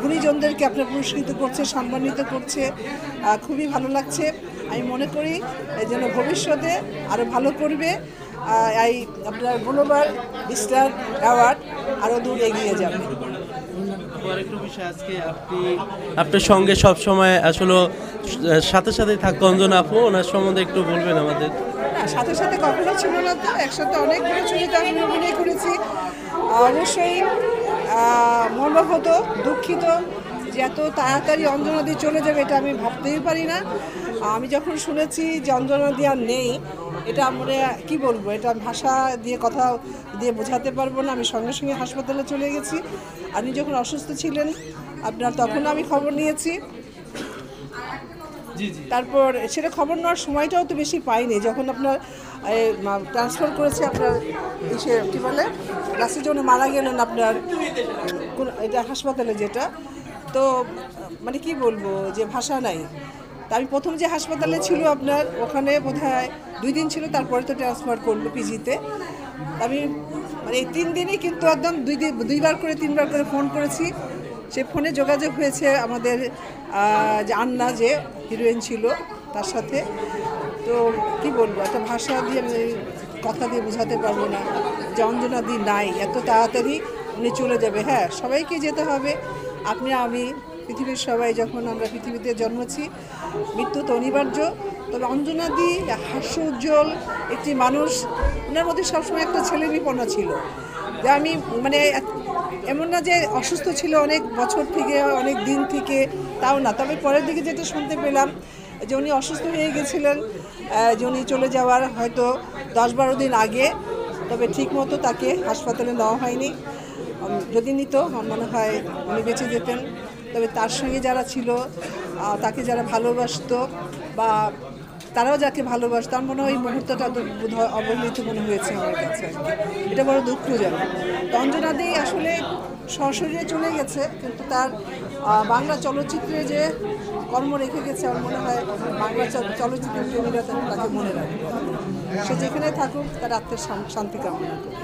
গুণীজনদেরকে আপনার পুরস্কৃত করছে, সম্মানিত করছে, খুবই ভালো লাগছে। আমি মনে করি যেন ভবিষ্যতে আরও ভালো করবে, এই আপনার গ্লোবাল স্টার অ্যাওয়ার্ড আরও দূর এগিয়ে যাবে। আরেকটু বিষয়, আজকে আপনার সঙ্গে সব সময় আসলে সাথে সাথে থাকতো অঞ্জনা আপু, ওনার সম্বন্ধে একটু বলবেন আমাদের। সাথে সাথে কখনো ছিল না, তো একসাথে অনেকগুলো ছবিতে আমি অভিনয় করেছি। অবশ্যই মর্মাহত, দুঃখিত যে এত তাড়াতাড়ি অঞ্জনা দি চলে যাবে, এটা আমি ভাবতেই পারি না। আমি যখন শুনেছি যে অঞ্জনা দি আর নেই, এটা মনে কি বলবো, এটা ভাষা দিয়ে কথা দিয়ে বোঝাতে পারবো না। আমি সঙ্গে সঙ্গে হাসপাতালে চলে গেছি। আপনি যখন অসুস্থ ছিলেন আপনার, তখন আমি খবর নিয়েছি। তারপর সেটা খবর নেওয়ার সময়টাও তো বেশি পাইনি, যখন আপনার ট্রান্সফার করেছে আপনার সে কী বলে লাস্টে যখন মারা গেলেন আপনার এটা হাসপাতালে, যেটা তো মানে কি বলবো যে ভাষা নাই। তা আমি প্রথম যে হাসপাতালে ছিল আপনার, ওখানে বোধহয় 2 দিন ছিল, তারপরে তো ট্রান্সফার করলো পিজিতে। আমি মানে এই 3 দিনই কিন্তু একদম 2বার করে 3বার করে ফোন করেছি। সে ফোনে যোগাযোগ হয়েছে আমাদের যে আন্না, যে হিরোইন ছিল, তার সাথে। তো কি বলবো, একটা ভাষা দিয়ে আমি কথা দিয়ে বোঝাতে পারবো না যে অঞ্জনা দি নাই, এত তাড়াতাড়ি উনি চলে যাবে। হ্যাঁ, সবাইকে যেতে হবে, আপনি আমি পৃথিবীর সবাই যখন আমরা পৃথিবীতে জন্মেছি, মৃত্যু তো অনিবার্য। তবে অঞ্জনা দি হাস্য উজ্জ্বল একটি মানুষ, ওনার মধ্যে সবসময় একটা ছেলেমিপনা ছিল। যে আমি মানে এমন না যে অসুস্থ ছিল অনেক বছর থেকে, অনেক দিন থেকে, তাও না। তবে পরের দিকে যেটা শুনতে পেলাম যে উনি অসুস্থ হয়ে গেছিলেন, যে উনি চলে যাওয়ার হয়তো 10-12 দিন আগে, তবে ঠিকমতো তাকে হাসপাতালে নেওয়া হয়নি। যদি নিত আমার মনে হয় উনি বেঁচে যেতেন। তবে তার সঙ্গে যারা ছিল, তাকে যারা ভালোবাসতো বা তারাও যাকে ভালোবাসতো, আমার মনে হয় এই মুহূর্তটা বোধহয় অবহেলিত মনে হয়েছে আমার কাছে। এটা বড় দুঃখজনক। তো অঞ্জনা দি আসলে সশরীরে চলে গেছে, কিন্তু তার বাংলা চলচ্চিত্রে যে কর্ম রেখে গেছে, আমার মনে হয় বাংলা চলচ্চিত্রের প্রেমীরা তাকে মনে রাখবে। সে যেখানে থাকুক, তার আত্মার শান্তি কামনা করি।